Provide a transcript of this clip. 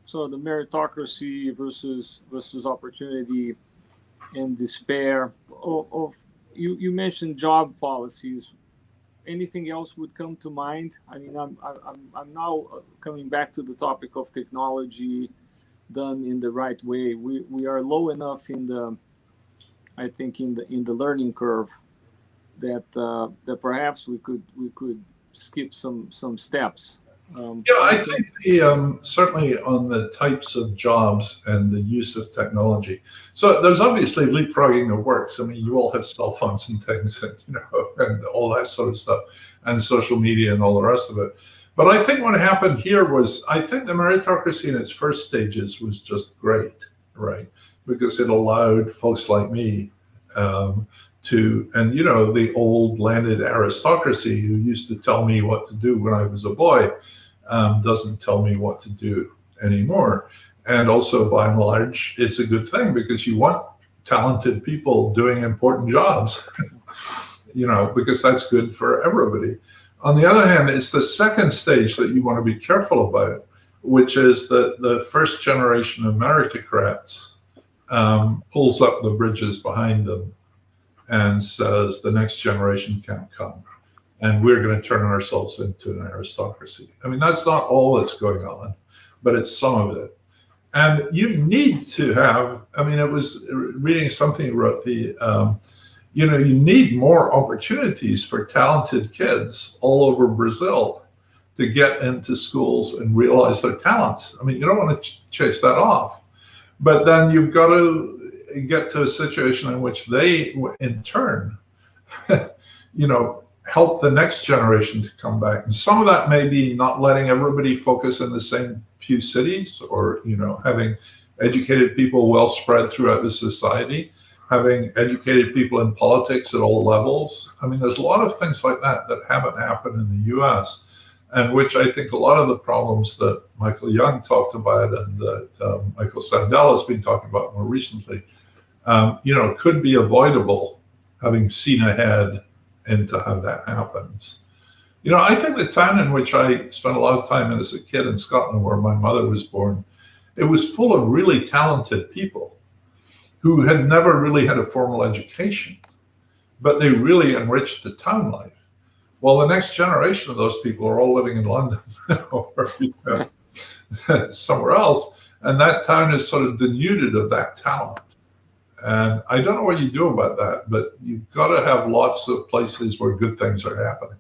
so the meritocracy versus opportunity and despair. You mentioned job policies. Anything else would come to mind? I mean, I'm now coming back to the topic of technology done in the right way. We are low enough in the learning curve that perhaps we could skip some steps. I think certainly on the types of jobs and the use of technology. So there's obviously leapfrogging that works. I mean, you all have cell phones and things, and and all that sort of stuff, and social media and all the rest of it. But I think what happened here was, I think the meritocracy in its first stages was just great, right? Because it allowed folks like me and the old landed aristocracy who used to tell me what to do when I was a boy doesn't tell me what to do anymore. And also, by and large, it's a good thing because you want talented people doing important jobs, because that's good for everybody. On the other hand, it's the second stage that you want to be careful about, which is that the first generation of meritocrats pulls up the bridges behind them and says the next generation can't come, and we're going to turn ourselves into an aristocracy. I mean, that's not all that's going on, but it's some of it. And you need to have, I was reading something you wrote, you need more opportunities for talented kids all over Brazil to get into schools and realize their talents. I mean, you don't want to chase that off, but then you've got to get to a situation in which they, in turn, help the next generation to come back. And some of that may be not letting everybody focus in the same few cities, or, having educated people well spread throughout the society, having educated people in politics at all levels. I mean, there's a lot of things like that haven't happened in the US, and which I think a lot of the problems that Michael Young talked about and that Michael Sandel has been talking about more recently, could be avoidable, having seen ahead into how that happens. I think the town in which I spent a lot of time as a kid in Scotland, where my mother was born, it was full of really talented people who had never really had a formal education, but they really enriched the town life. Well, the next generation of those people are all living in London or somewhere else, and that town is sort of denuded of that talent. And I don't know what you do about that, but you've got to have lots of places where good things are happening.